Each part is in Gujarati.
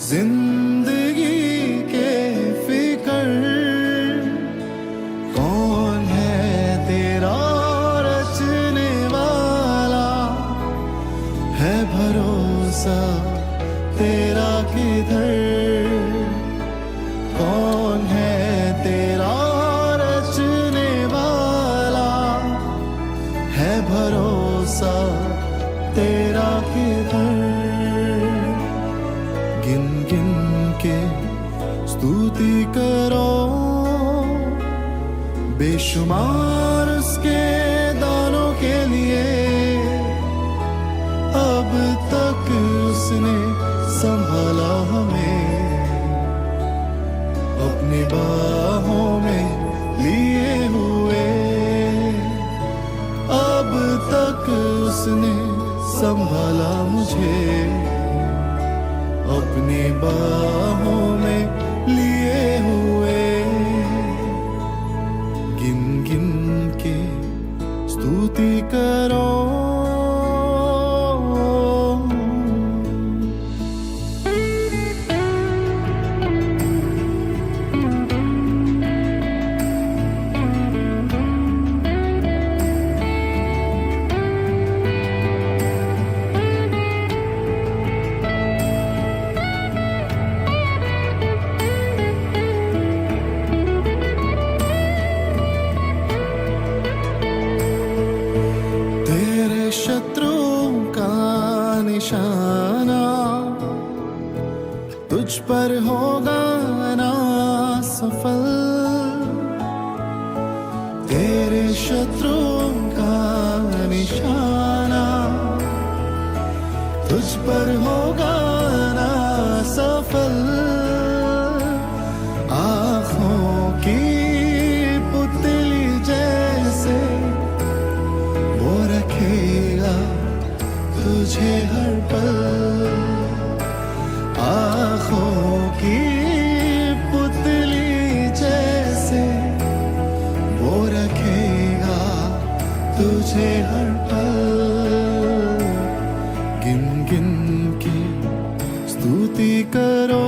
जिंदगी के फिकर कौन है तेरा रचने वाला, है भरोसा तेरा किधर, कौन है तेरा रचने वाला, है भरोसा तेरा किधर। गिन गिन के स्तुति करो, बेशुमार उसके दानों के लिए। अब तक उसने संभाला हमें, अपनी बाहों में लिए हुए। अब तक उसने संभाला मुझे, अपनी बाहों में लिए हुए। गिन गिन के स्तुति करो। शत्रुओं का निशाना तुझ पर होगा ना सफल, तेरे शत्रुओं का निशाना तुझ पर होगा ना सफल। आँखों की पुतली जैसे वो रखेगा तुझे हर पल, आँखों की पुतली जैसे वो रखेगा तुझे हर पल। गिन गिन के स्तुति करो।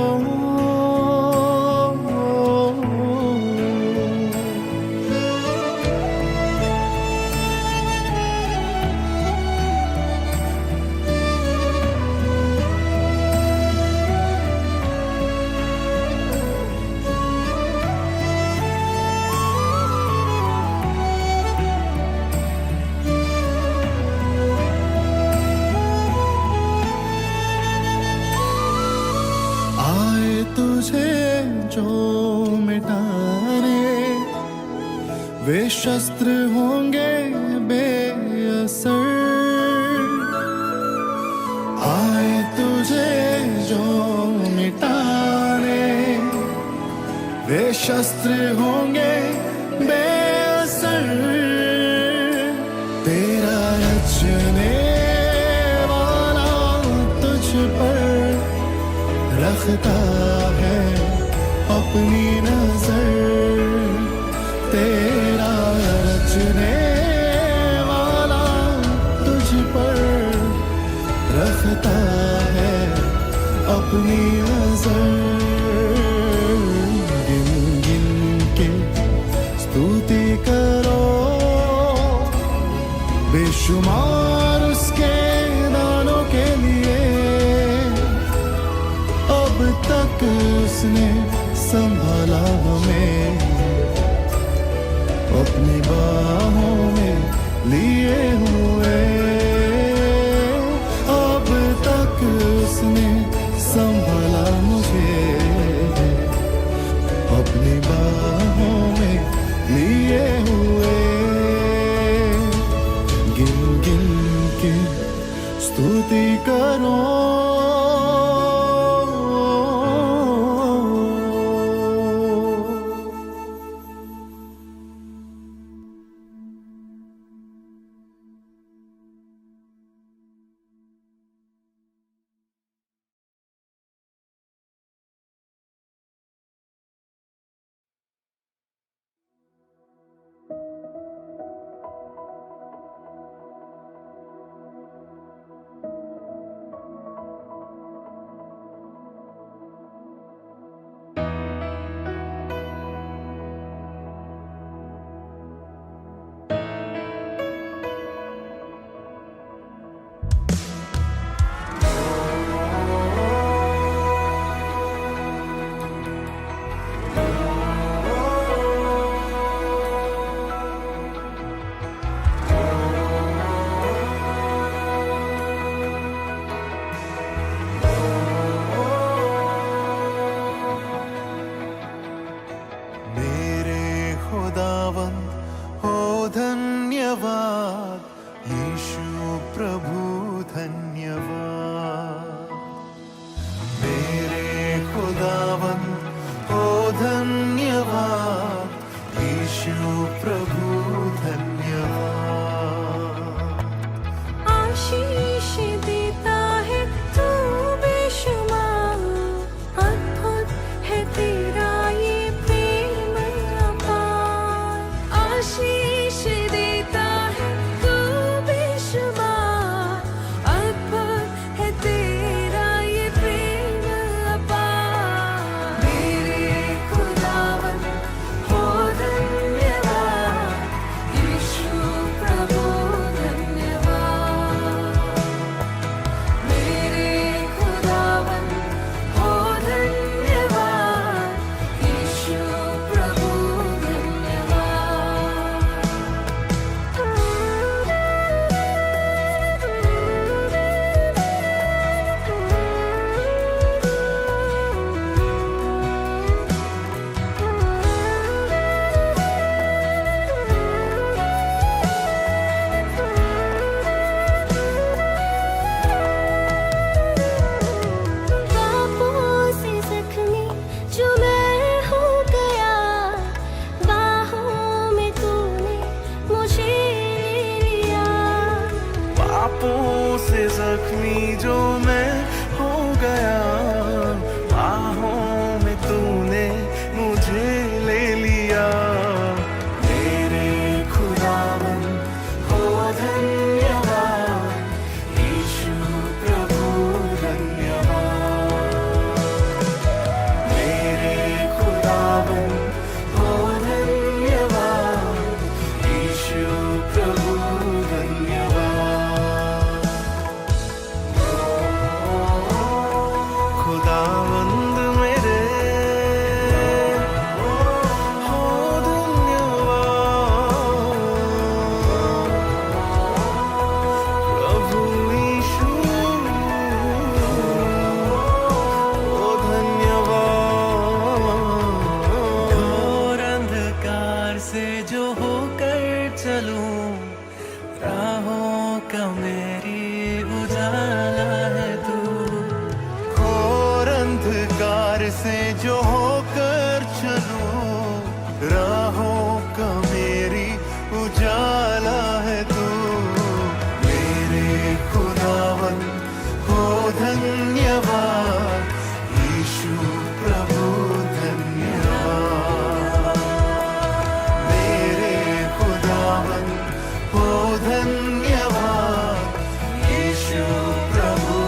तुझे जो मिटाने वे शस्त्र होंगे बेअसर, आए तुझे जो मिटाने वे शस्त्र होंगे बेअसर। तेरा रचने वाला तुझ पर रखता है अपनी नजर, तेरा रचने वाला तुझ पर रखता है अपनी नजर। गिन गिन के स्तुति करो, बेशुमार उसके दानों के लिए। अब तक उसने संभाला हमें, अपनी बाहों में लिए हुए। अब तक उसने संभाला मुझे, अपनी बाहों में लिए हुए। गिन गिन के स्तुति करो। प्यार से जो होकर चलूं, राहों का मेरी उजाला है तू। मेरे खुदावन हो धन्यवाद, यीशु प्रभु धन्यवाद। मेरे खुदावन हो धन्यवाद, यीशु प्रभु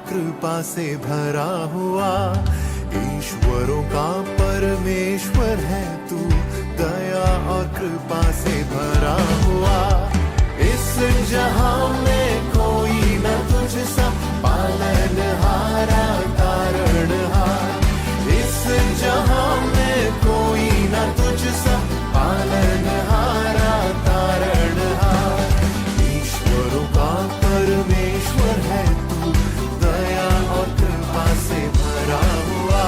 कृपा से भरा हुआ। ईश्वरों का परमेश्वर है तू, दया और कृपा से भरा हुआ। इस जहां में कोई न तुझसा, पालनहारा तारणहार। इस जहां में कोई न तुझसा, पालनहारा तारणहार। ईश्वरों का परमेश्वर है तू, दया और कृपा से भरा हुआ।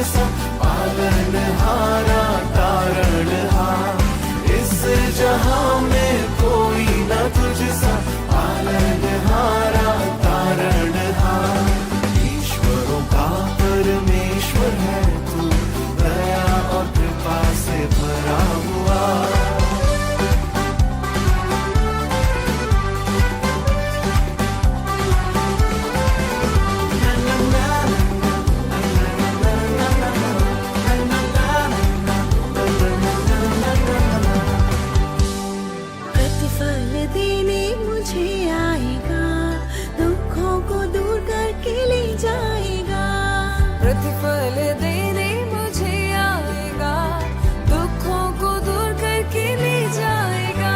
तुझसा, पालनहारा तारणहार। इस जहां में कोई न तुझसा, पालनहारा तारणहार। ईश्वरों का परमेश्वर है तू, दया और कृपा से भरा हुआ। प्रतिफल देने मुझे आएगा, दुखों को दूर करके ले जाएगा। प्रतिफल देने मुझे आएगा, दुखों को दूर करके ले जाएगा।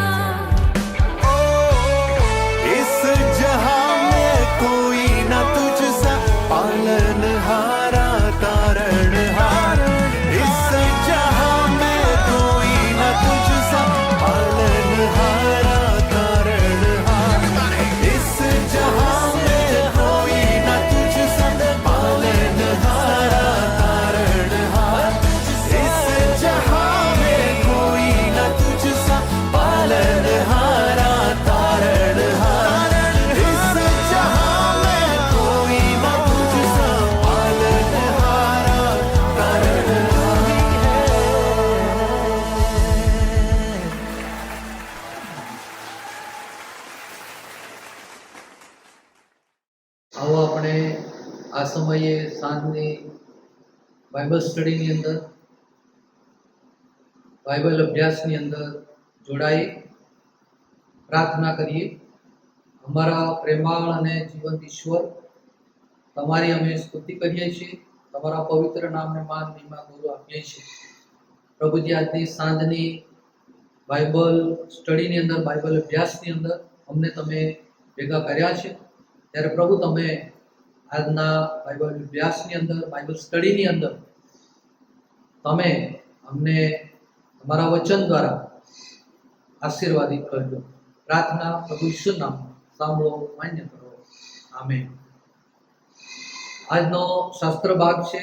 इस जहां में कोई न तुझसा, पालनहारा तारणहार। इस जहां में कोई न तुझसा, पालनहारा तारणहार। इस जहां में कोई न तुझसा, पालनहारा तारणहार। इस जहां में कोई न तुझसा, पालनहारा तारणहार। इस जहां में कोई न तुझसा, पालनहारा तारणहार। આવો આપણે આ સમયે સાંજની બાઇબલ સ્ટડીની અંદર બાઇબલ અભ્યાસની અંદર જોડાઈ પ્રાર્થના કરીએ। અમારા પ્રેમાળ અને જીવંત ઈશ્વર, તમારી અમે સ્તુતિ કરીએ છીએ, તમારા પવિત્ર નામને માન મહિમા ગૌરવ આપીએ છીએ। પ્રભુજી, આજની સાંજની બાઇબલ સ્ટડીની અંદર, બાઇબલ અભ્યાસની અંદર અમને તમે ભેગા કર્યા છે, ત્યારે પ્રભુ તમે આજના બાઇબલ અભ્યાસની અંદર, બાઇબલ સ્ટડીની અંદર તમે અમને તમારા વચન દ્વારા આશીર્વાદિત કરજો। પ્રાર્થના પ્રભુ ઈશ્વર નામ સાંભળો, માન્ય કરો, આમેન। આજનો શાસ્ત્ર ભાગ છે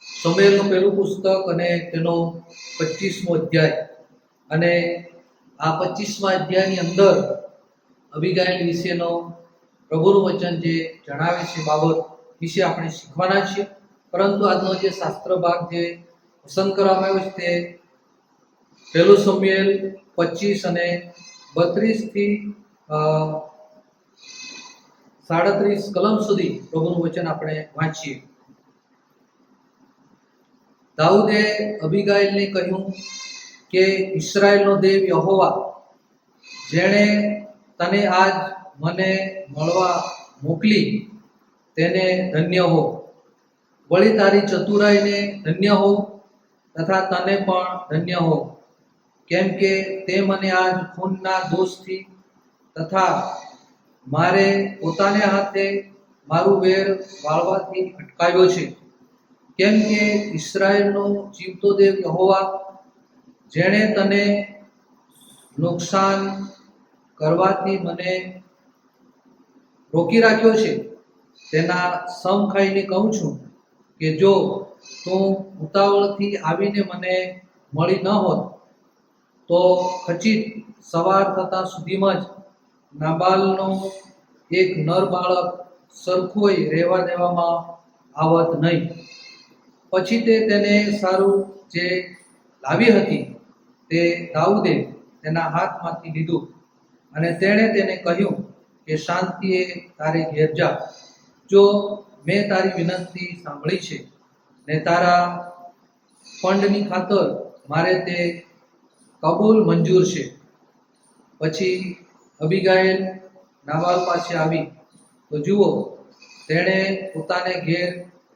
સમુએલનું પહેલું પુસ્તક અને તેનો 25મો અધ્યાય। અને આ 25મા અધ્યાયની અંદર અબીગાઈલ વિશેનો પ્રભુનું વચન જે જણાવે છે બાબત વિશે આપણે શીખવાના છીએ। પરંતુ આજનો જે શાસ્ત્ર ભાગ જે પસંદ કરવામાં આવ્યો છે તે પહેલું સમુએલ 25 અને 32 થી 37 કલમ સુધી પ્રભુનું વચન આપણે વાંચીએ। દાઉદે અબીગાઈલને કહ્યું કે ઇસ્રાયેલનો દેવ યહોવા, જેણે તને આજ મને મળવા મોકલી, તેને ધન્ય હો। વળી તારી ચતુરાઈને ધન્ય હો તથા તને પણ ધન્ય હો, કેમ કે તે મને આજ ખૂનના દોષથી તથા મારે પોતાને હાથે મારું વેર વાળવાથી અટકાવ્યો છે। કેમ કે ઇસ્રાયેલનો જીવતો દેવ યહોવા, જેણે તને નુકસાન કરવાથી મને રોકી રાખ્યો છે, તેના સમ ખાઈને કહું છું કે જો તું ઉતાવળથી આવીને મને મળી ન હોત, તો ખચિત સવાર થતા સુધીમાં જ નાબાલનો એક નર બાળક સરખોય રહેવા દેવામાં આવત નહીં। પછી તેને સારું જે લાવી હતી તે દાઉદે તેના હાથમાંથી લીધું, અને તેણે તેને કહ્યું કે શાંતિએ તારે ઘેર જા। જો મેં તારી વિનંતી સાંભળી છે ને તારા ફંડની ખાતર મારે તે કબૂલ મંજૂર છે। પછી અબીગાઈલ નાબાલ પાસે આવી તો જુઓ, તેણે પોતાને ઘેર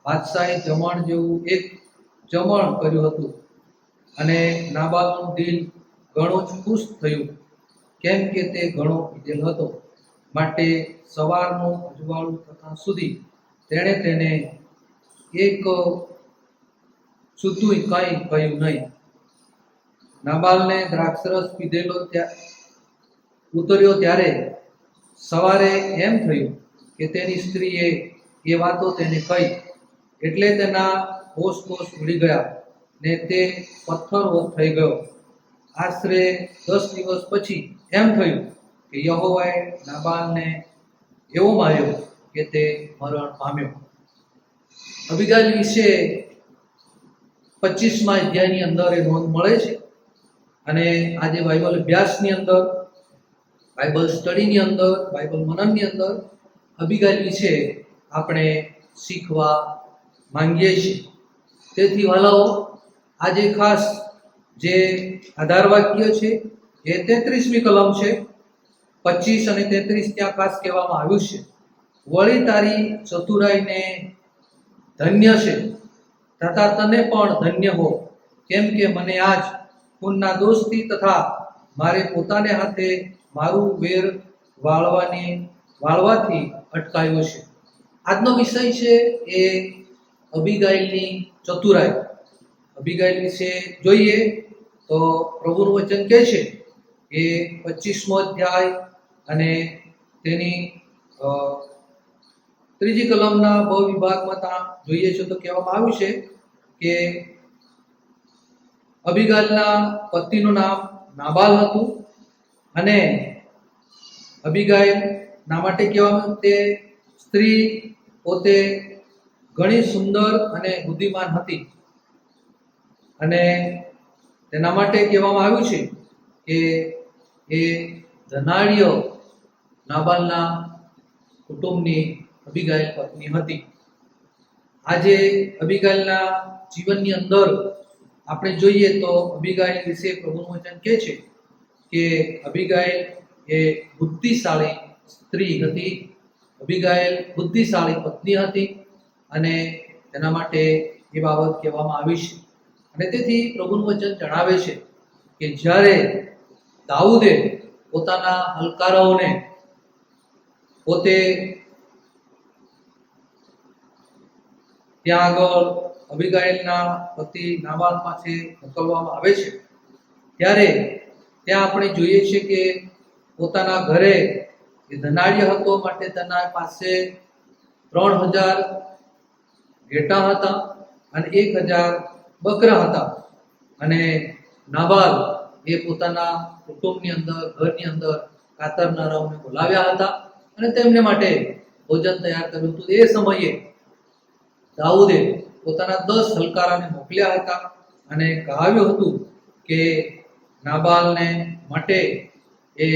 બાદશાહી જમણ જેવું એક જમણ કર્યું હતું, અને નાબાલનું દિલ ઘણું જ ખુશ થયું, કેમ કે તે ઘણો પીધેલ હતો। માટે સવારનું અજવાળું થતા સુધી તેણે તેને એક સુતું કંઈ કહ્યું નહીં। નાબાલને દ્રાક્ષરસ પીધેલો ઉતર્યો ત્યારે સવારે એમ થયું કે તેની સ્ત્રીએ એ વાતો તેને કહી, એટલે તેના હોશ ઉડી ગયા ને તે પથ્થરવત થઈ ગયો. આશરે 10 દિવસ પછી એમ થયું કે યહોવાએ નાબાલને એવો માર્યો કે તે મરણ પામ્યો. અબીગાઈલ વિશે 25મા અધ્યાયની અંદર એ નોંધ મળે છે. અને આજે બાઇબલ અભ્યાસની અંદર, બાઇબલ સ્ટડીની અંદર, બાઇબલ મનનની અંદર અબીગાઈલ વિશે આપણે શીખવા માંગીએ છીએ. તેથી વાલાઓ, આજે ખાસ જે આધાર વાક્ય છે એ 33મી કલમ છે. 25 અને 33 ત્યાં ખાસ કહેવામાં આવ્યું છે, વળી તારી ચતુરાઈને ધન્ય છે તથા તને પણ ધન્ય હો, કેમ કે મને આજ ખૂનના દોષથી તથા મારે પોતાને હાથે મારું વેર વાળવાથી અટકાયો છે. આજનો વિષય છે એ અબીગાઈલની ચતુરાઈ. અબીગાઈલ વિશે જોઈએ તો પ્રભુનું વચન કહે છે કે 25મો અધ્યાય અને તેની 3જી કલમના બ વિભાગમાં ત્યાં જોઈએ છે તો કહેવામાં આવ્યું છે કે અબીગાઈલના પતિનું નામ નાબાલ હતું અને અબીગાઈલ ના માટે કહેવામાં તે સ્ત્રી પોતે ઘણી સુંદર અને બુદ્ધિમાન હતી અને તેના માટે કહેવામાં આવ્યું છે કે એ ધનાઢ્ય નાબાલના કુટુંબની અબીગાઈલ પત્ની હતી. આજે અબીગાઈલના જીવનની અંદર આપણે જોઈએ તો અબીગાઈલ વિશે પ્રભુનું વચન કહે છે કે અબીગાઈલ એ બુદ્ધિશાળી સ્ત્રી હતી, અબીગાઈલ બુદ્ધિશાળી પત્ની હતી અને તેના માટે એ બાબત કહેવામાં આવી છે. અને તેથી પ્રભુનું વચન જણાવે છે કે જ્યારે દાઉદે પોતાના હલકારાઓને પોતે ત્યાં આગળ અબીગાઈલના પતિ નાબાલ પાસે મોકલવામાં આવે છે, ત્યારે ત્યાં આપણે જોઈએ છીએ કે પોતાના ઘરે એ ધનાઢ્ય હતો માટે તેના પાસે 3000 ઘેટાં હતા અને 1000 બકરા હતા. અને નાબાલ એ પોતાના કુટુંબની અંદર, ઘરની અંદર કાતરનારાઓને બોલાવ્યા હતા અને તેમને માટે ભોજન તૈયાર કર્યું હતું. એ સમયે દાઉદે પોતાના 10 હલકારાને મોકલ્યા હતા અને કહાવ્યું હતું કે નાબાલને માટે એ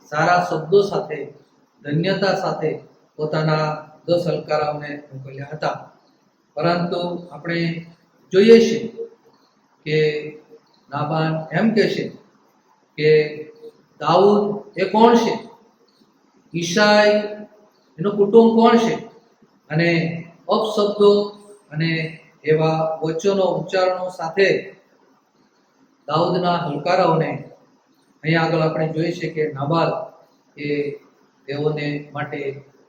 સારા શબ્દો સાથે, ધન્યતા સાથે પોતાના 10 હલકારાઓને મોકલ્યા હતા. પરંતુ આપણે જોઈએ છીએ કે નાબાલ એમ કહે છે કે દાઉદ એ કોણ છે, ઈશાઈ એનું કુટુંબ કોણ છે, અને અપશબ્દો અને એવા વચનો, ઉચ્ચારણો સાથે દાઉદના હલકારાઓને અહીંયા આગળ આપણે જોઈએ છે કે નાબાલ એ તેઓને માટે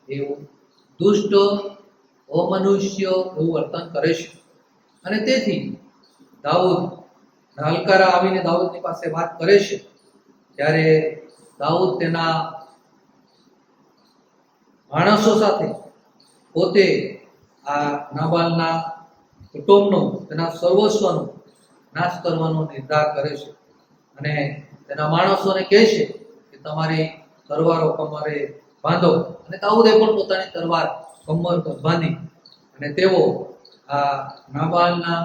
એવું દુષ્ટ, અમાનુષ્ય એવું વર્તન કરે છે. અને તેથી દાઉદ હલકારા આવીને દાઉદની પાસે વાત કરે છે, ત્યારે દાઉદ તેના માણસો સાથે પોતે આ નાબાલના કુટુંબનો, તેના સર્વસ્વનો નાશ કરવાનો નિર્ધાર કરે છે અને તેના માણસોને કહે છે કે તમારી તલવારો કમરે બાંધો. અને દાઉદે પણ પોતાની તલવાર કમર પર બાંધી અને તેઓ આ નાબાલના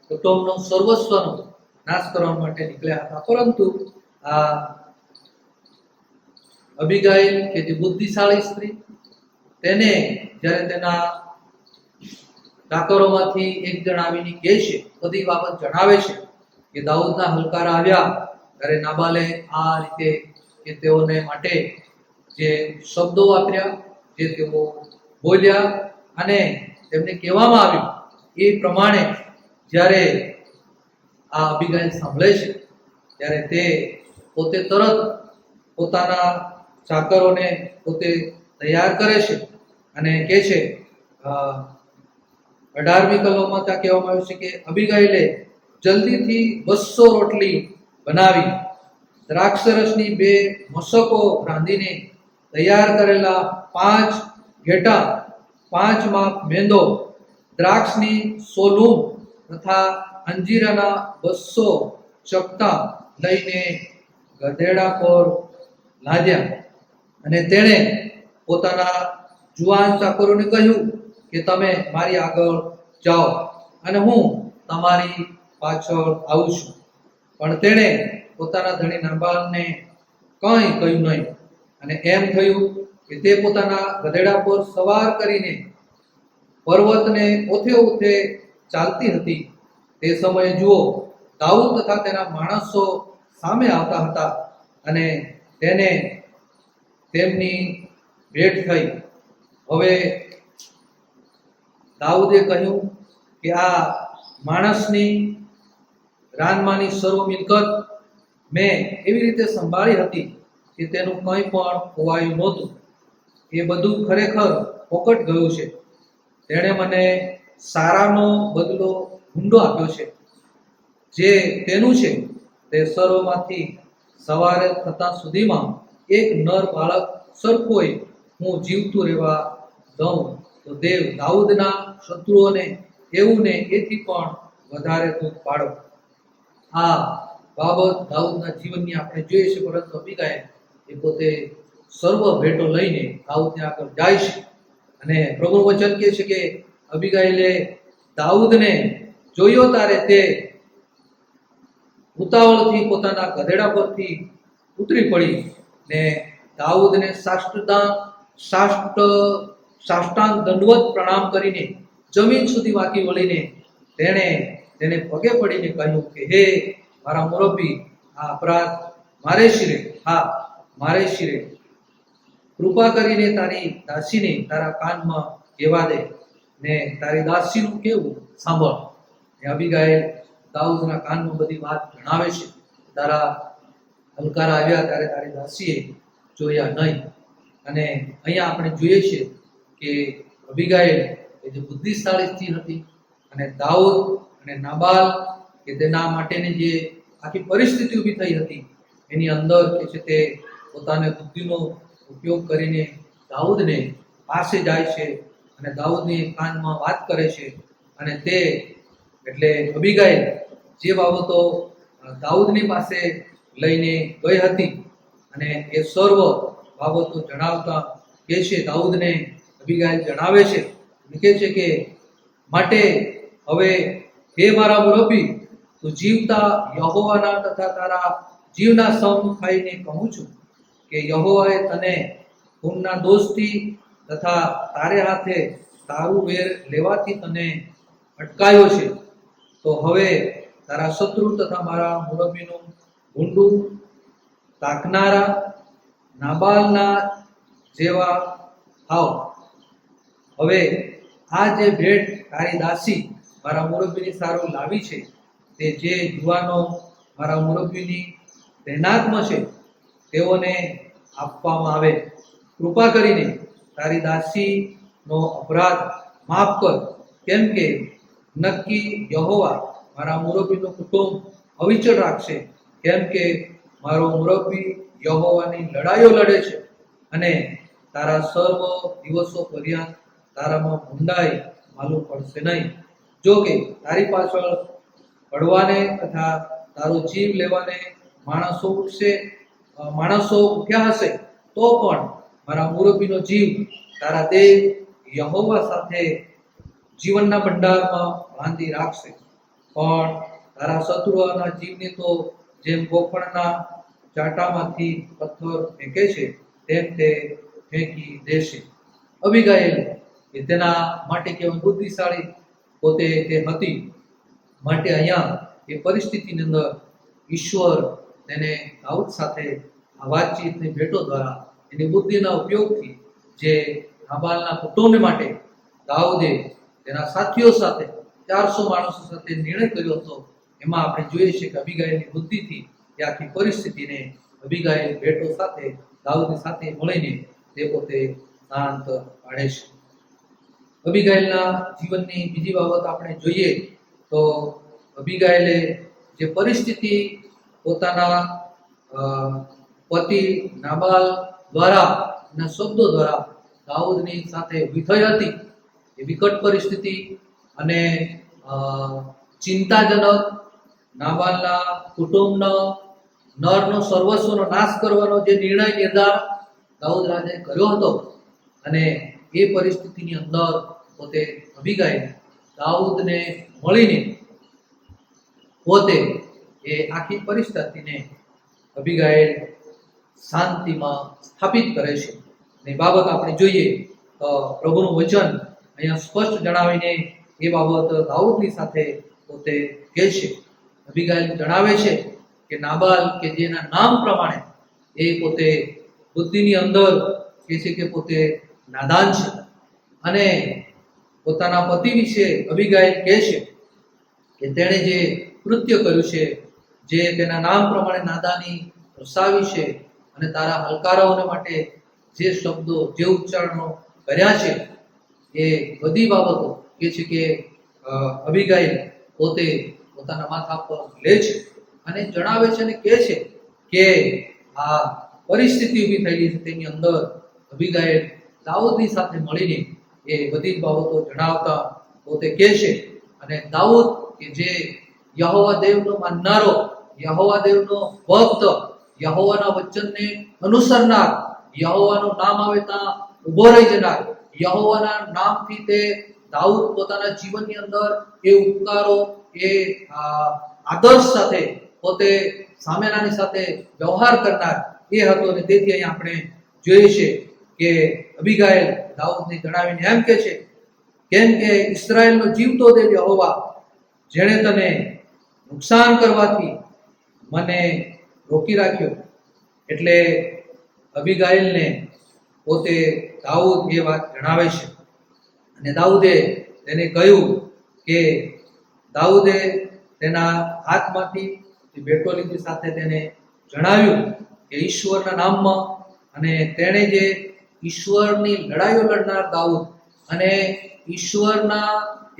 કુટુંબનો સર્વસ્વનો નાશ કરવા માટે નીકળ્યા હતા. પરંતુ આ અબીગાઈલ કે જે બુદ્ધિશાળી સ્ત્રી, તેને જ્યારે તેના ચાકરોમાંથી એક જણ આવીને કહે છે, બધી બાબત જણાવે છે કે દાઉદના હલકારા આવ્યા ત્યારે નાબાલે આ રીતે કે તેઓને માટે જે શબ્દો વાપર્યા, જે તેઓ બોલ્યા અને તેમને કહેવામાં આવ્યું એ પ્રમાણે જ્યારે આ અબીગાઈલ સાંભળે છે ત્યારે તે પોતે તરત પોતાના ચાકરોને પોતે તૈયાર કરે છે અને કહે છે 18મી કલમમાં ત્યાં કહેવામાં આવ્યું છે કે અબીગાઈલે જલ્દીથી 200 રોટલી બનાવી, દ્રાક્ષરસની 2 મશકો રાંધીને તૈયાર કરેલા 5 ઘેટાં, 5 માપ મેંદો, દ્રાક્ષની 100 લૂમ તથા અંજીરાના 200 ચકતા લઈને ગધેડા પર લાદ્યા અને તેણે પોતાના જુવાન ચાકરોને કહ્યું કે તમે મારી આગળ જાઓ અને હું તમારી પાછળ આવું છું. પણ તેણે પોતાના ધણી નાબાલને કંઈ કહ્યું નહીં. અને એમ થયું કે તે પોતાના ગધેડા પર સવાર કરીને પર્વતને ઓથે ઓથે ચાલતી હતી. તે સમયે જુઓ, દાઉદ તથા તેના માણસો સામે આવતા હતા અને તેને તેમની ભેટ થઈ. હવે દાઉદે કહ્યું કે આ માણસની રાનમાંની સર્વ મિલકત મેં એવી રીતે સંભાળી હતી કે તેનું કંઈ પણ ખોવાયું નહોતું. એ બધું ખરેખર ફોકટ ગયું છે. તેણે મને સારાનો બદલો હુંડો આપ્યો છે. જે તેનું છે તે સર્વમાંથી સવારે થતા સુધીમાં એક નર બાળક સરખોય હું જીવતું રહેવા દઉં તો દેવ દાઉદના શત્રુઓને એવું ને એથી પણ વધારે દુઃખ પાડો. આ બાબત દાઉદના જીવનની આપણે જોઈએ છે. પરંતુ અબીગાઈલ એ પોતે સર્વ ભેટો લઈને દાઉદને આગળ જાય છે અને પ્રભુનું વચન કહે છે કે અબીગાઈલે દાઉદને જોયો ત્યારે તે ઉતાવળથી પોતાના ગધેડા પરથી ઉતરી પડી ને દાઉદને સાષ્ટાંગ દંડવત પ્રણામ કરીને જમીન સુધી વાકી વળીને તેને પગે પડીને કહ્યું કે હે મારા મુરબ્બી, આ અપરાધ મારે શિરે, હા મારે શિરે. કૃપા કરીને તારી દાસીને તારા કાનમાં કહેવા દે ને તારી દાસીનું કેવું સાંભળ. અબીગાઈલ દાઉદના કાનમાં બધી વાત જણાવે છે. તારા હલકાર આવ્યા ત્યારે તારી દાસીએ જોયા નહીં. અને અહીંયા આપણે જોઈએ છીએ કે અબીગાઈલ એ જે બુદ્ધિશાળી સ્ત્રી હતી અને દાઉદ અને નાબાલ કે તેના માટેની જે આખી પરિસ્થિતિ ઊભી થઈ હતી એની અંદર કે છે તે પોતાને બુદ્ધિનો ઉપયોગ કરીને દાઉદને પાસે જાય છે અને દાઉદની કાનમાં વાત કરે છે. અને તે એટલે અબીગાઈલ જે બાબતો દાઉદની પાસે લઈને ગઈ હતી અને એ સર્વ બાબતો જણાવતા કહે છે દાઉદને અબીગાઈલ જણાવે છે અને કહે છે કે માટે હવે હે મારા મુરબ્બી, તું જીવતા યહોવાના તથા તારા જીવના સમ ખાઈને કહું છું કે યહોવાએ તને ખૂનના દોષથી તથા તારે હાથે તારું વેર લેવાથી તને અટકાયો છે. તો હવે તારા શત્રુ તથા મારા મુરબ્બીનું ભૂંડું તાકનારા નાબાલના જેવા થાવ. હવે આ જે ભેટ તારી દાસી મારા મુરબ્બીની સારું લાવી છે તે જે જુવાનો મારા મુરબ્બીની તૈનાતમાં છે તેઓને આપવામાં આવે. કૃપા કરીને તારી દાસીનો અપરાધ માફ કર, કેમ કે નક્કી યહોવા મારા મુરબ્બીનું કુટુંબ અવિચળ રાખશે. કેમ કે મારો મુરબ્બી યહોવાની લડાઈઓ લડે છે અને તારા સર્વ દિવસો પર્યંત તારામાં ઊંડાઈ માલુમ પડશે નહીં. જો કે તારી પાછળ પડવાને તથા તારો જીવ લેવાને માણસો ઉઠ્યા હશે તો પણ મારા મુરબ્બીનો જીવ તારા દેવ યહોવા સાથે જીવનના ભંડારમાં બાંધી રાખશે. પણ તારા શત્રુઓના જીવને તો જેમ ગોફણના ચાટામાંથી પથ્થર ફેંકે છે તેમ તે ફેંકી દેશે. અબીગાઈલ એ તેના માટે કેવળ બુદ્ધિશાળી પોતે તે હતી. માટે અહીંયા એ પરિસ્થિતિની અંદર ઈશ્વર તેને દાઉદ સાથે આ વાતચીતની ભેટો દ્વારા એની બુદ્ધિના ઉપયોગથી જે નાબાલના કુટુંબ માટે દાઉદે તેના સાથીઓ સાથે 400 માણસો સાથે નિર્ણય કર્યો હતો. એમાં આપણે જોઈએ છીએ કે અબીગાઈલની બુદ્ધિથી એ આખી પરિસ્થિતિને અબીગાઈલ ભેટો સાથે દાઉદની સાથે મળીને તે પોતે શાંત પાડે છે. અબીગાઈલના જીવનની બીજી બાબત આપણે જોઈએ તો અબીગાઈલે જે પરિસ્થિતિ પોતાના પતિ નાબાલ દ્વારા ના શબ્દો દ્વારા દાઉદની સાથે ઊભી થઈ હતી એ વિકટ પરિસ્થિતિ અને ચિંતાજનક નાબાલના કુટુંબનો નરનો સર્વસ્વનો નાશ કરવાનો જે નિર્ધાર દાઉદ રાજાએ કર્યો હતો, અને એ પરિસ્થિતિની અંદર પોતે અબીગાઈલ દાઉદને મળીને પોતે એ આખી પરિસ્થિતિને અબીગાઈલ શાંતિમાં સ્થાપિત કરે છે. અને એ બાબત આપણે જોઈએ તો પ્રભુનું વચન અહીંયા સ્પષ્ટ જણાવીને એ બાબત દાઉદની સાથે પોતે કહે છે. અબીગાઈલ જણાવે છે કે નાબાલ કે જેના નામ પ્રમાણે એ પોતે બુદ્ધિની અંદર કહે છે કે પોતે નાદાન છે, અને પોતાના પતિ વિશે અબીગાઈલ કહે છે કે તેણે જે કૃત્ય કર્યું છે, જે તેના નામ પ્રમાણે નાદાની દર્શાવી છે, અને તારા હલકારાઓને માટે જે શબ્દો જે ઉચ્ચારણો કર્યા છે, એ બધી બાબતો કહે છે કે અબીગાઈલ પોતે પોતાના માથા પર લે છે અને જણાવે છે અને કહે છે કે આ પરિસ્થિતિ ઊભી થયેલી છે તેની અંદર અબીગાઈલ દાઉદની સાથે મળીને એ બધી જ બાબતો જણાવતા પોતે કહે છે. અને દાઉદ કે જે યહોવા દેવનો માનનારો, યહોવા દેવનો ભક્ત, યહોવાના વચનને અનુસરનાર, યહોવાનું નામ આવે ત્યાં ઊભો રહી જનાર, યહોવાના નામથી તે દાઉદ પોતાના જીવનની અંદર એ ઉપકારો, એ આદર્શ સાથે પોતે સામેનાની સાથે વ્યવહાર કરનાર એ હતો. અને તેથી અહીં આપણે જોઈએ છે કે અબીગાઈલ દાઉદને જણાવીને એમ કહે છે, કેમ કે ઇસ્રાયેલનો જીવતો દેવ યહોવા, જેણે તને નુકસાન કરવાથી મને રોકી રાખ્યો. એટલે અબીગાઈલને પોતે દાઉદ એ વાત જણાવે છે. અને દાઉદે તેને કહ્યું કે દાઉદે તેના હાથમાંથી ભેટો લીધી સાથે તેને જણાવ્યું કે ઈશ્વરના નામમાં, અને તેણે જે ઈશ્વરની લડાઈઓ લડનાર દાઉદ અને ઈશ્વરના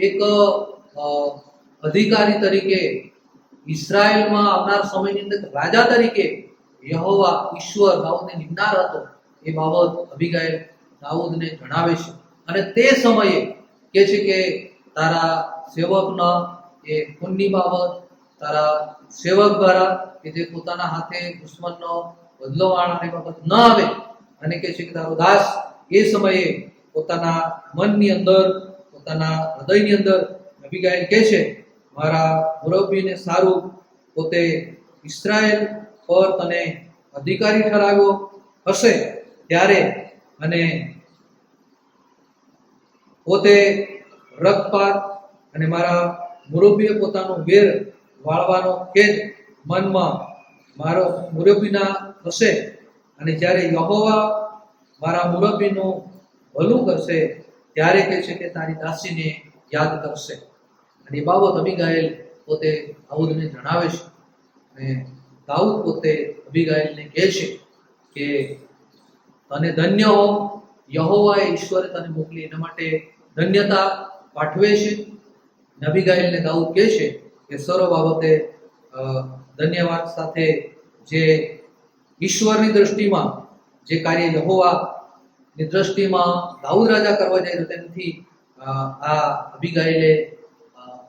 એક અધિકારી તરીકે ઇઝરાયલમાં આવનાર સમયની અંદર રાજા તરીકે યહોવા ઈશ્વર દાઉદને નિમનાર હતો, એ બાબત અબીગાઈલ દાઉદને જણાવે છે. અને તે સમયે કહે છે કે તારા સેવકના એ ખૂનની બાબત, તારા સેવક દ્વારા કે જે પોતાના હાથે દુશ્મનનો બદલો માણવાની બાબત ન આવે, અને કહે છે કે તારો દાસ એ સમયે પોતાના મનની અંદર, પોતાના હૃદયની અંદર અબીગાઈલ કહે છે, મારા મુરબ્બીને સારું પોતે ઇસ્રાયેલ પર તને અધિકારી ઠરાવ્યો હશે ત્યારે, અને પોતે રક્તપાત અને મારા મુરબ્બીએ પોતાનો વેર વાળવાનો કેદ મનમાં મારો મુરબ્બીના થશે, અને જ્યારે યહોવા મારા મુરબ્બીનું ભલું કરશે ત્યારે કહે છે કે તારી દાસીને યાદ કરશે. અને એ બાબત અબીગાઈલ પોતે દાઉદને જણાવે છે. અને દાઉદ પોતે અબીગાઈલને કહે છે કે તને ધન્ય હો, યહોવાએ ઈશ્વરે તને મોકલી એના માટે ધન્યતા પાઠવે છે. અબીગાઈલને દાઉદ કહે છે કે સર્વ બાબતે ધન્યવાદ સાથે જે ઈશ્વરની દ્રષ્ટિમાં જે કાર્ય યહોવાની દ્રષ્ટિમાં દાઉદ રાજા કરવા જાય તો તેનાથી આ અબીગાઈલે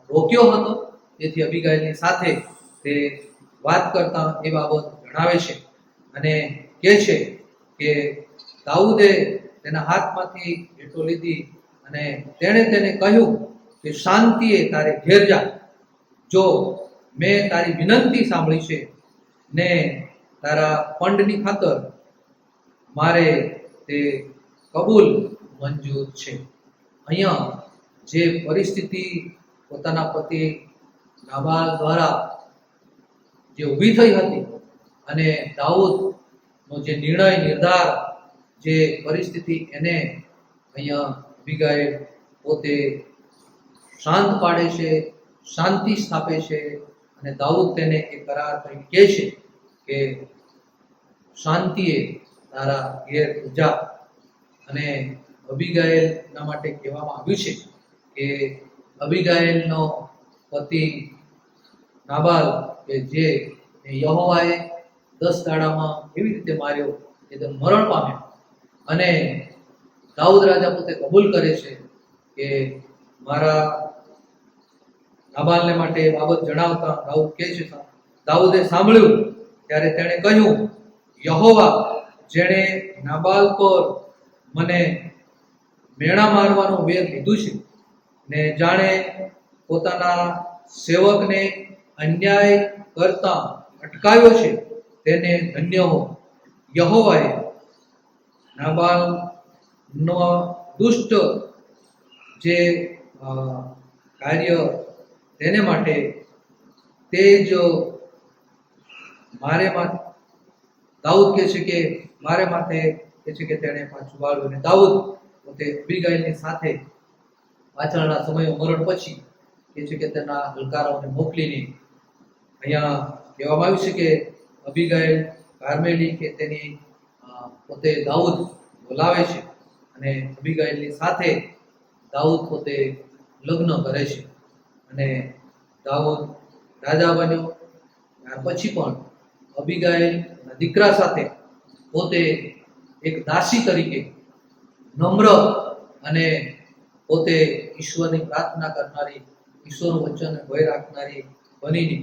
રોક્યો હતો. તેથી અબીગાઈલની સાથે તે વાત કરતા એ બાબત જણાવે છે અને કહે છે કે દાઉદે તેના હાથમાંથી ભેટો લીધી અને તેણે તેને કહ્યું કે શાંતિએ તારે ઘેર જા, જો મેં તારી વિનંતી સાંભળી છે ને તારા પંડની ખાતર મારે તે કબૂલ મંજૂર છે. અહીંયા જે પરિસ્થિતિ પોતાના પતિ નાબાલ દ્વારા જે ઊભી થઈ હતી, અને દાઉદનો જે નિર્ણય નિર્ધાર જે પરિસ્થિતિ એને અહીંયા અબીગાઈલ પોતે શાંત પાડે છે, શાંતિ સ્થાપે છે. અને દાઉદ તેને એ કરાર કરી કહે છે કે શાંતિએ તારા ઘેર જા. અને અબીગાઈલના માટે કહેવામાં આવ્યું છે કે અબીગાઈલનો પતિ નાબાલ કે જે યહોવાએ 10 દાડામાં એવી રીતે માર્યો કે તે મરણ પામ્યો. અને દાઉદ રાજા પોતે કબૂલ કરે છે કે મારા નાબાલને માટે એ બાબત જણાવતા દાઉદ કહે છે, દાઉદે સાંભળ્યું ત્યારે તેણે કહ્યું, યહોવા જેણે નાબાલ પર મને મેણા મારવાનું વેર લીધું છે ને જાણે પોતાના સેવકને અન્યાય કરતા અટકાવ્યો છે, તેને ધન્ય હો. યહોવાએ નાબાલનો દુષ્ટ જે કાર્ય તેને માટે તે જ મારે માથે દાઉદ કહે છે કે મારે માથે કહે છે કે તેણે પાછું વાળ્યું. અને દાઉદ પોતે અબીગાઈલની સાથે પાછળના સમયો મરણ પછી કહે છે કે તેના હલકારાઓને મોકલીને અહીંયા કહેવામાં આવ્યું છે કે અબીગાઈલ કાર્મેલી કે તેની પોતે દાઉદ બોલાવે છે અને અબીગાઈલની સાથે દાઉદ પોતે લગ્ન કરે છે અને દાઉદ રાજા બન્યો. ત્યાર પછી પણ અબીગાઈલના દીકરા સાથે પોતે એક દાસી તરીકે નમ્ર અને પોતે ઈશ્વરની પ્રાર્થના કરનારી, ઈશ્વરનું વચન ભય રાખનારી બનીને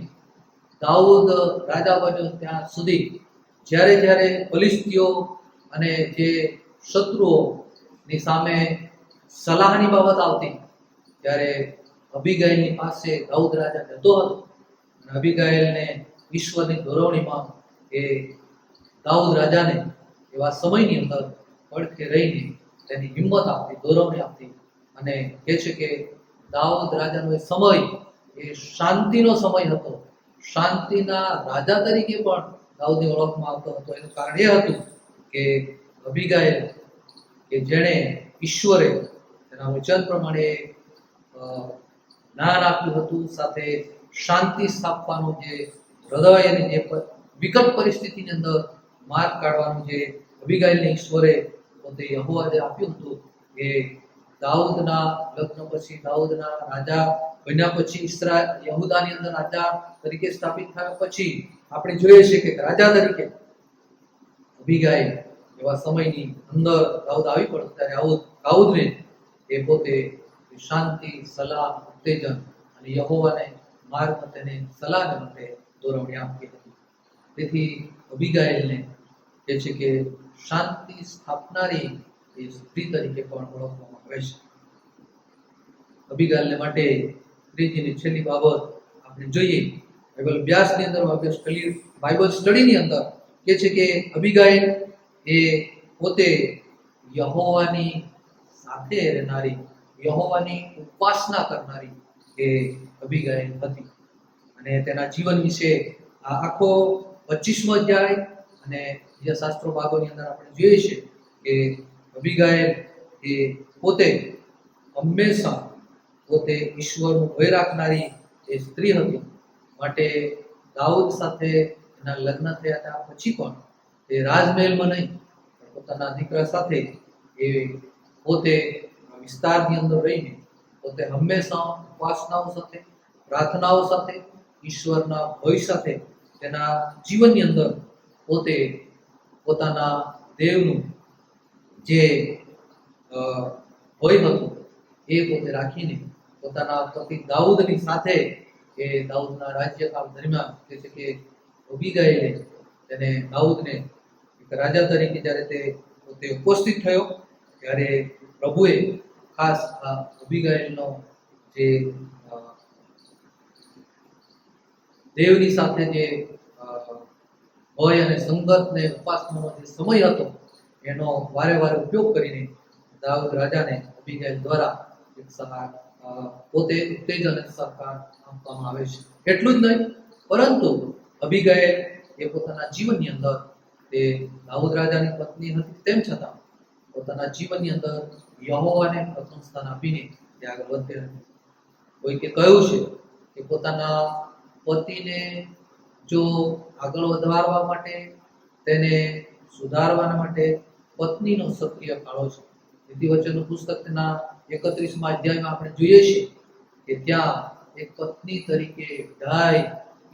દાઉદ રાજા બન્યો ત્યાં સુધી જ્યારે જ્યારે ફલિસ્તીઓ અને જે શત્રુઓની સામે સલાહની બાબત આવતી ત્યારે અબીગાઈલની પાસે દાઉદ રાજા જતો હતો અને અબીગાઈલને ઈશ્વરની દોરવણીમાં એ દાઉદ રાજાને એવા સમયની અંદર પડખે રહીને તેની હિંમત આપતી, દોરવણી આપતી અને કહે છે કે દાઉદ રાજાનો એ સમય એ શાંતિનો સમય હતો. શાંતિના રાજા તરીકે પણ દાઉદની ઓળખમાં આવતો હતો. એનું કારણ એ હતું કે અબીગાઈલ કે જેણે ઈશ્વરે તેના વચન પ્રમાણે જ્ઞાન આપ્યું હતું, સાથે શાંતિ સ્થાપવાનું જે હૃદય અને જે વિકટ પરિસ્થિતિની અંદર માર્ગ કાઢવાનું જે અબીગાઈલને ઈશ્વરે પોતે યહોવાએ આપ્યું હતું, એ દાઉદના લગ્ન પછી, દાઉદના રાજા બન્યા પછી, યહૂદાની અંદર રાજા તરીકે સ્થાપિત થયા પછી આપણે જોઈએ છીએ કે રાજા તરીકે અબીગાઈલ એવા સમયની અંદર દાઉદ આવી પડતો ત્યારે દાઉદને એ પોતે શાંતિ, સલાહ, ઉત્તેજન અને યહોવાને માર્ગ તેને સલાહને માટે દોરવણી આપી હતી. તેથી અબીગાઈલને કહે છે કે શાંતિ સ્થાપનારી એ સ્ત્રી તરીકે પણ ઓળખવામાં આવે છે. અબીગાઈલને માટે ત્રીજીની છેલ્લી બાબત આપણે જોઈએ બાઇબલ અભ્યાસની અંદર, બાઇબલ સ્ટડીની અંદર કહે છે કે અબીગાઈલ એ પોતે યહોવાની સાથે રહેનારી, યહોવાની ઉપાસના કરનારી એ અબીગાઈલ હતી. અને તેના જીવન વિશે આ આખો 25મો અધ્યાય અને બીજા શાસ્ત્રો ભાગોની અંદર આપણે જોઈએ છીએ કે અબીગાઈલ એ પોતે હંમેશા પોતે ઈશ્વરનું ભય રાખનારી એ સ્ત્રી હતી. માટે દાઉદ સાથે એના લગ્ન થયા હતા પછી પણ એ રાજમહેલમાં નહીં પણ પોતાના દીકરા સાથે એ પોતે વિસ્તારની અંદર રહીને પોતે હંમેશા ઉપાસનાઓ સાથે, પ્રાર્થનાઓ સાથે, ઈશ્વરના ભય સાથે તેના જીવનની અંદર પોતે પોતાના દેવનું જે ભય હતું એ પોતે રાખીને પોતાના પતિ દાઉદની સાથે એ દાઉદના રાજ્યકાળ દરમિયાન કહે છે કે અબીગાઈલે તેને દાઉદને એક રાજા તરીકે જ્યારે તે પોતે ઉપસ્થિત થયો ત્યારે પ્રભુએ ખાસ આ અબીગાઈલનો જે દેવની સાથે જે ભય અને સંગત ને ઉપાસનાનો જે સમય હતો એનો વારે વારે ઉપયોગ કરીને દાઉદ રાજાને અબીગાઈલ દ્વારા એક પોતે ઉત્તેજન અને સહકાર આપવામાં આવે છે. એટલું જ નહીં, પરંતુ અબીગાઈલ એ પોતાના જીવનની અંદર તે દાઉદ રાજાની પત્ની હતી, તેમ છતાં પોતાના જીવનની અંદર યહોવાને પ્રથમ સ્થાન આપીને તે આગળ વધતી હતી. કોઈકે કહ્યું છે કે પોતાના પતિને જો આગળ વધારવા માટે, તેને સુધારવા માટે પત્નીનો સક્રિય ફાળો છે. નીતિવચનનું પુસ્તક તેના 31મા અધ્યાયમાં આપણે જોઈએ છીએ કે ત્યાં એક પત્ની તરીકે ઢાઈ,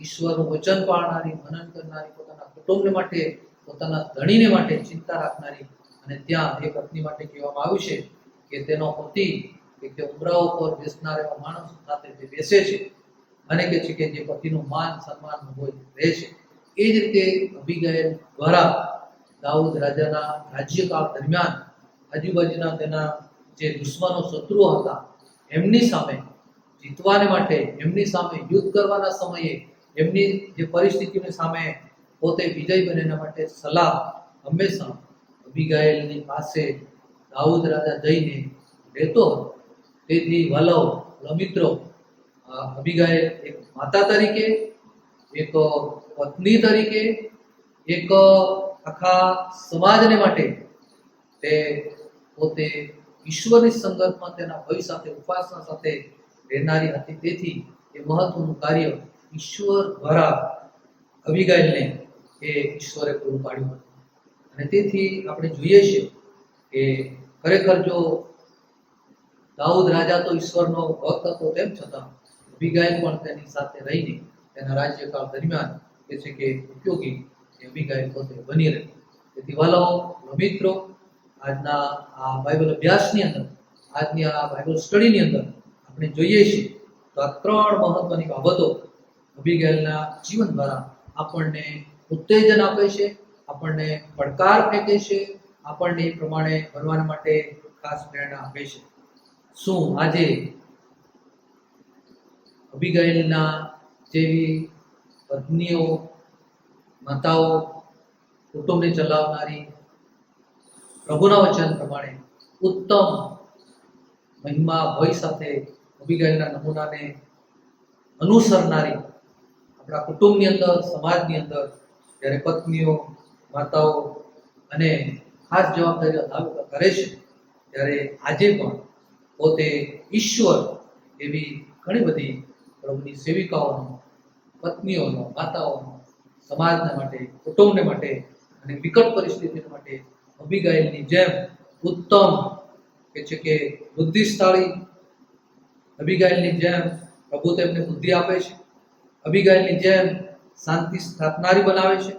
ઈશ્વરનું વચન પાળનારી, મનન કરનારી, પોતાના કુટુંબને માટે, પોતાના ધણીને માટે ચિંતા રાખનારી, અને ત્યાં એ પત્ની માટે કહેવામાં આવ્યું છે કે તેનો પતિ કે તે ઉમરાઓ પર બેસનાર એવા માણસ સાથે તે બેસે છે અને કે છે કે જે પતિનું માન સન્માન હોય રહે છે. એ જ રીતે અબીગાઈલ દ્વારા દાઉદ રાજાના રાજ્યકાળ દરમિયાન આજુબાજુના તેના જે દુશ્મનો શત્રુઓ હતા એમની સામે જીતવાને માટે, એમની સામે યુદ્ધ કરવાના સમયે, એમની જે પરિસ્થિતિની સામે પોતે વિજય બને એના માટે સલાહ હંમેશા અબીગાઈલની પાસે દાઉદ રાજા જઈને લેતો હતો. તેથી વાલાઓ, મિત્રો, અબીગાઈલ એક માતા તરીકે, એક પત્ની તરીકે, એક આખા સમાજને માટે તે પોતે ઈશ્વરની સંગતમાં તેના ભય સાથે, ઉપાસના સાથે રહેનારી હતી. તેથી એ મહત્વનું કાર્ય ઈશ્વર દ્વારા અબીગાઈલને એ ઈશ્વરે પૂરું પાડ્યું હતું. અને તેથી આપણે જોઈએ છીએ કે ખરેખર જો દાઉદ રાજા તો ઈશ્વરનો ભક્ત હતો, તેમ છતાં અબીગાઈલ પણ તેની સાથે રહીને તેના રાજ્યકાળ દરમિયાન કે છે કે ઉપયોગી અબીગાઈલ પોતે બની રહી. તેથી વાલાઓ, મિત્રો, આજના આ બાઇબલ અભ્યાસની અંદર, આજની આ બાઇબલ સ્ટડીની અંદર આપણે જોઈએ છીએ તો આ ત્રણ મહત્વની બાબતો અબીગાઈલના જીવન દ્વારા આપણને ઉત્તેજન આપે છે, આપણને પડકાર ફેંકે છે, આપણને એ પ્રમાણે બનવા માટે ખાસ પ્રેરણા આપે છે. શું આજે અબીગાઈલના જેવી પત્નીઓ, માતાઓ, કુટુંબને ચલાવનારી, પ્રભુના વચન પ્રમાણે ઉત્તમ મહિમા ભય સાથે અબીગાઈલના નમૂનાને અનુસરનારી આપણા કુટુંબની અંદર, સમાજની અંદર જ્યારે પત્નીઓ, માતાઓ અને ખાસ જવાબદારીઓ કરે છે, ત્યારે આજે પણ પોતે ઈશ્વર એવી ઘણી બધી પ્રભુની સેવિકાઓનો, પત્નીઓનો, માતાઓનો, સમાજના માટે, કુટુંબને માટે અને વિકટ પરિસ્થિતિ માટે અબીગાઈલની જેમ ઉત્તમ કે છે કે બુદ્ધિશાળી, અબીગાઈલની જેમ પ્રભુ તેમને બુદ્ધિ આપે છે, અબીગાઈલની જેમ શાંતિ સ્થાપનારી બનાવે છે,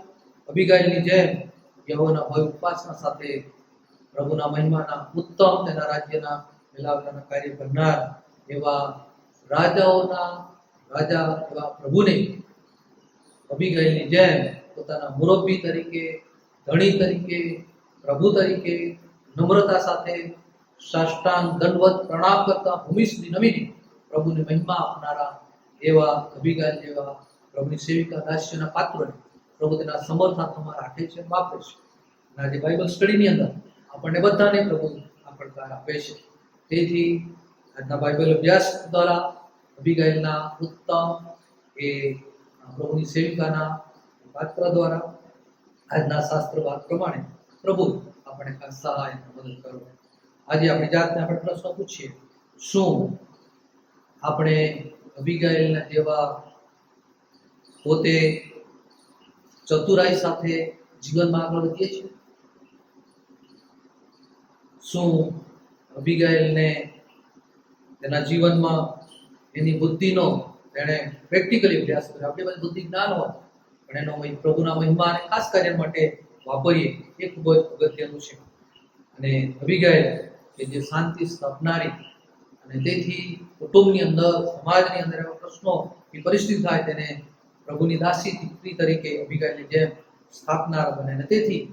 અબીગાઈલની જેમ યહોવાના ભય ઉપાસના સાથે પ્રભુના મહિમાના ઉત્તમ તેના રાજ્યના મેલાવવાના કાર્ય કરનાર એવા રાજાઓના રાજા એવા પ્રભુને અબીગાઈલની જેમ પોતાના મુરબ્બી તરીકે, ધણી તરીકે, પ્રભુ તરીકે નમ્રતા સાથે સાષ્ટાંગ દંડવત પ્રણામ કરતા ભૂમિ સુધી નમીને પ્રભુની મહિમા આપનારા એવા અબીગાઈલ જેવા પ્રભુની સેવિકા દાસ્યના પાત્રોને પ્રભુ તેના સમર્થ હાથોમાં રાખે છે, વાપરે છે. અને આજે બાઇબલ સ્ટડીની અંદર આપણને બધાને પ્રભુ આ પડકાર આપે છે. તેથી આજના બાઇબલ અભ્યાસ દ્વારા અબીગાઈલના ઉત્તમ એ પ્રભુની સેવિકાના પાત્ર દ્વારા આજના શાસ્ત્ર વાત પ્રમાણે પ્રભુ આપણે ખાસ સહાય અને મદદ કરો. આજે આપણી જાતને આપણે પ્રશ્ન પૂછીએ, શું આપણે અબીગાઈલના જેવા પોતે ચતુરાઈ સાથે જીવનમાં આગળ વધીએ છીએ? શું અબીગાઈલને તેના જીવનમાં એની બુદ્ધિનો તેણે પ્રેક્ટિકલી અભ્યાસ કર્યો? આપણી પાસે બુદ્ધિ જ્ઞાન હોય પણ એનો પ્રભુના મહિમા અને ખાસ કાર્ય માટે વાપરીએ એ ખૂબ જ અગત્યનું છે. અને અબીગાઈલ કે જે શાંતિ સ્થાપનારી અને તેથી કુટુંબની અંદર, સમાજની અંદર એવા પ્રશ્નો કે પરિસ્થિતિ થાય તેને પ્રભુની દાસી દીકરી તરીકે અબીગાઈલની જેમ સ્થાપનાર બને. અને તેથી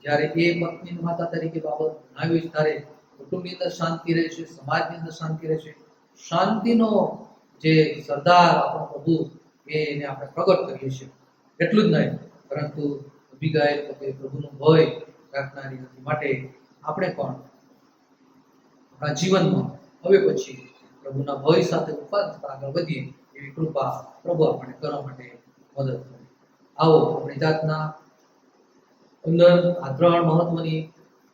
જ્યારે એ પત્ની માતા તરીકે બાબત આવી ત્યારે કુટુંબની અંદર શાંતિ રહે છે, સમાજની અંદર શાંતિ રહે છે. શાંતિનો જે સરદાર આપણો પ્રભુ એને આપણે પ્રગટ કરીએ છીએ. એટલું જ નહીં, પરંતુ અબીગાઈલ પોતે પ્રભુનો ભય રાખનારી હતી. માટે આપણે પણ આપણા જીવનમાં હવે પછી પ્રભુના ભય સાથે ઉપાસના આગળ વધીએ એવી કૃપા પ્રભુ આપણને કરવા માટે મદદ કરે. આવો આપણી જાતના અંદર આ ત્રણ મહત્વની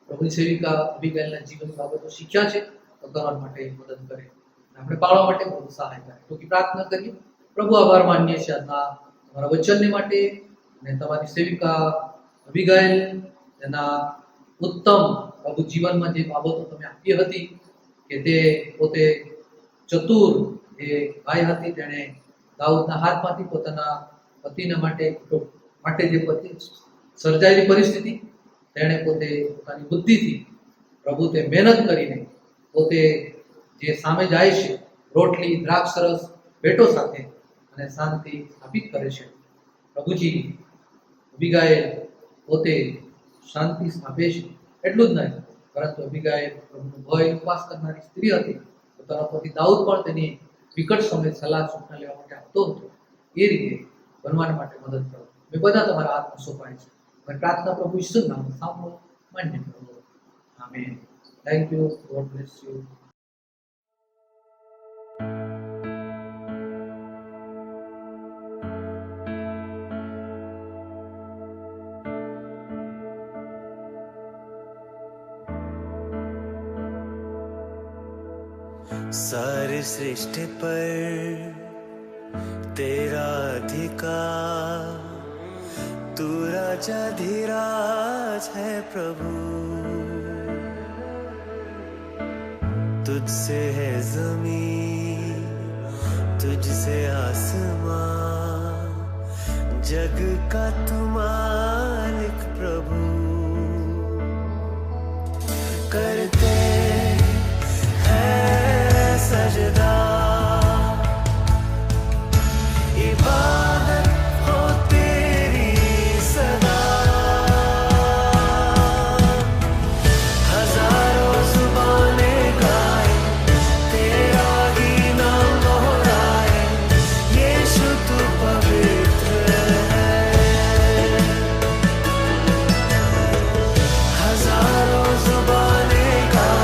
પ્રભુની સેવિકા અબીગાઈલના જીવનની બાબતો શીખ્યા છે તો કરવા માટે મદદ કરે, આપણે પાળવા માટે બહુ સહાય કરે. તો પ્રાર્થના કરીએ. પ્રભુ, આભાર માનીએ છીએ આજના તમારા વચનને માટે અને તમારી સેવિકા અબીગાઈલ તેના ઉત્તમ પ્રભુ જીવનમાં જે બાબતો તમે આપી હતી કે તે પોતે ચતુર જે ભાઈ હતી, તેણે દાઉદના હાથમાંથી પોતાના પતિના માટે જે પતિ સર્જાયેલી પરિસ્થિતિ તેણે પોતે પોતાની બુદ્ધિથી પ્રભુ તે મહેનત કરીને પોતે જે સામે જાય છે રોટલી, દ્રાક્ષરસ, ભેટો સાથે અને શાંતિ સ્થાપિત કરે છે. પ્રભુજી અબિગાઇલ પોતે શાંતિ સ્થાપે છે. એટલું જ નહીં, પરંતુ અબિગાઇલ પ્રભુનો ભય ઉપવાસ કરનારી સ્ત્રી હતી. પોતાના પતિ દાઉદ પણ તેની વિકટ સમયે સલાહ સૂચના લેવા માટે આવતો હતો. એ રીતે બનવા માટે મદદ કરો. મેં બધા તમારા હાથમાં સોંપાય છે. અને પ્રાર્થના પ્રભુ ઈસુ નામમાં સાંભળો, માન્ય કરો. Amen. Thank you. God bless you. सारी सृष्टि पर तेरा अधिकार, तू राजा धीराज है प्रभु, तुझसे है जमीन, तुझसे आसमां, जग का तू मालिक प्रभु, करते सजदा इबादत हो तेरी सदा, हजारों जुबानें गाए तेरा ही नाम दोहराए, यीशु तू पवित्र है, हजारों जुबानें गाए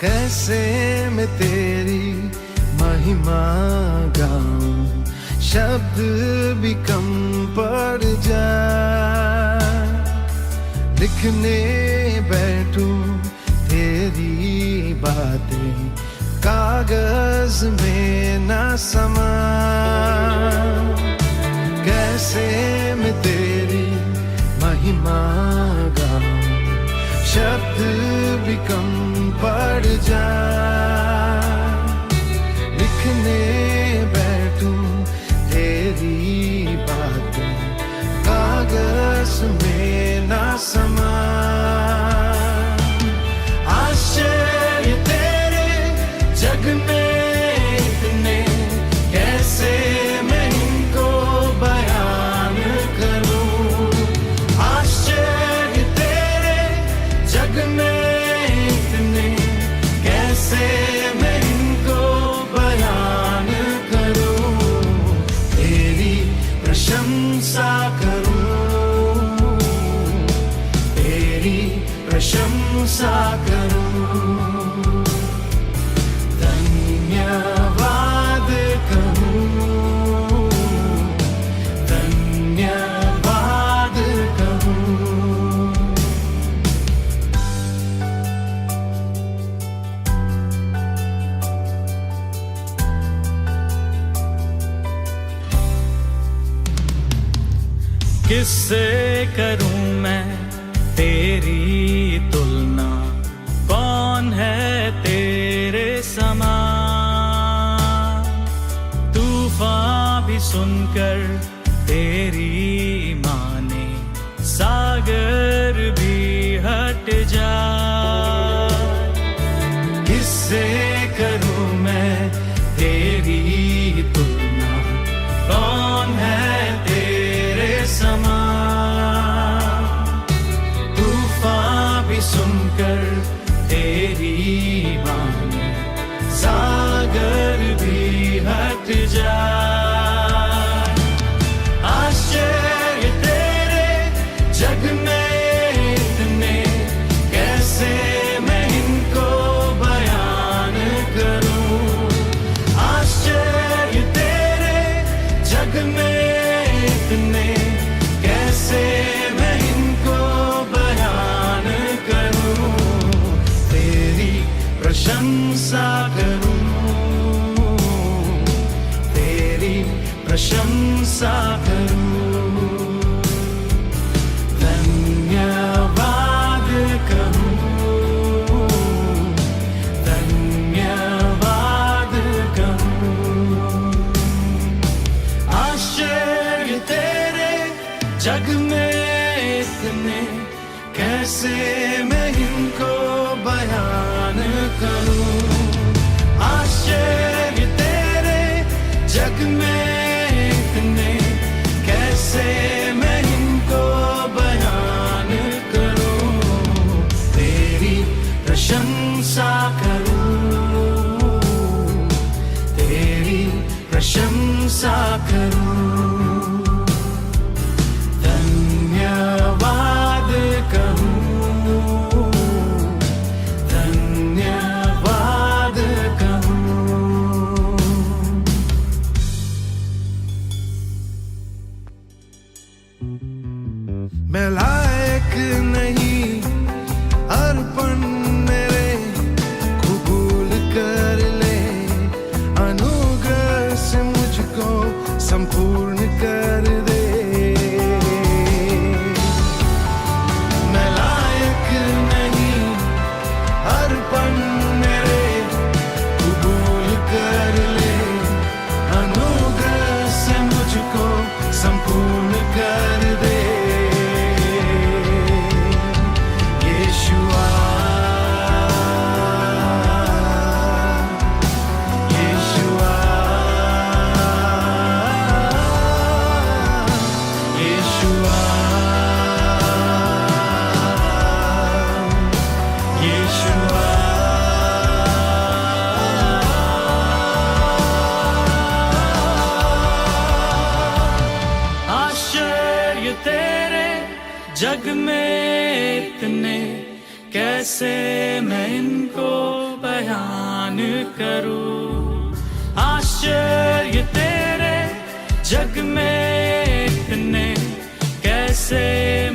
कैसे मैं तेरी महिमा गाऊं, शब्द भी कम पड़ जाए। लिखने बैठूं तेरी बातें, कागज में न समा। कैसे मैं तेरी महिमा गाऊं, शब्द भी कम पड़ जाए। लिखने बैठूं तेरी बातें, कागज में न समा। आश्चर्य तेरे जग में इतने, कैसे मैं इनको बयान करूं। आश्चर्य तेरे जग में इतने, कैसे मैं इनको बयान करूं। तेरी प्रशंसा करूं, तेरी प्रशंसा करूं। धन्यवाद कहूं, धन्यवाद कहूं। किससे करूं मैं तेरी तुलना, कौन है तेरे समान। तूफान भी सुनकर तेरी माने, सागर भी हट जाए। किससे करूं मैं तेरी तुलना, कौन है तेरे समान। तूफान भी सुनकर तेरी बानी, सागर भी हट जाए। आश्चर्य तेरे जग में इतने, कैसे मैं इनको बयान करूं। आश्चर्य तेरे जग में इतने, कैसे मैं इनको बयान करूं। तेरी प्रशंसा करूं, तेरी प्रशंसा करूं। धन्यवाद कहूं, धन्यवाद कहूं। आश्चर्य तेरे जग में इतने, कैसे मैं इनको बयान करूं। आश्चर्य तेरे जग में इतने, कैसे मैं इनको बयान करूं। तेरी प्रशंसा करूं, तेरी प्रशंसा करूं। धन्यवाद कहूं, धन्यवाद कहूं। मैं लायक नहीं अर्पण मेरे, कबूल कर ले। अनुग्रह से मुझको संपूर्ण कर दे। मैं लायक नहीं अर्पण मेरे, कबूल कर ले। अनुग्रह से मुझको संपूर्ण कर दे। यीशुआ, यीशुआ, यीशुआ, यीशुआ। आश्चर्य तेरे जग में इतने, कैसे मैं इनको बयान करूं आश्चर्य तेरे जग में इतने कैसे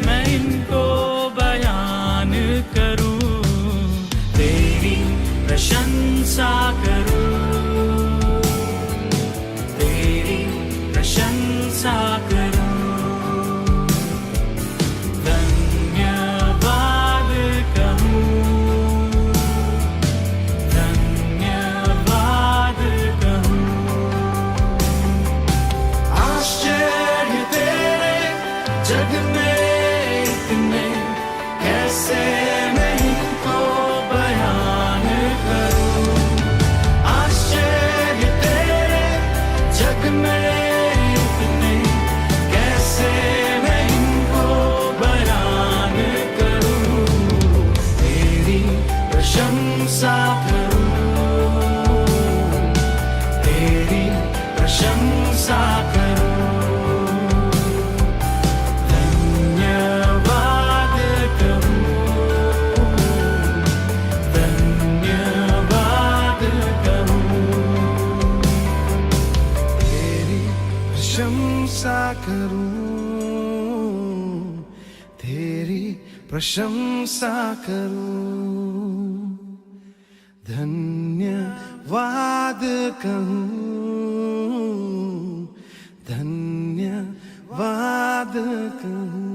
मैं इनको बयान करूं तेरी प्रशंसा करूं तेरी प्रशंसा करूं धन्यवाद कहूं धन्यवाद कहूं आश्चर्य तेरे जग में इतने कैसे मैं इनको बयान करूं आश्चर्य तेरे जग में इतने कैसे मैं इनको बयान करूं तेरी प्रशंसा करूं तेरी प्रशंसा करूं धन्यवाद कहूं धन्यवाद कहूं तेरी प्रशंसा करूं तेरी प्रशंसा करूं धन्यवाद कहूं धन्यवाद कहूं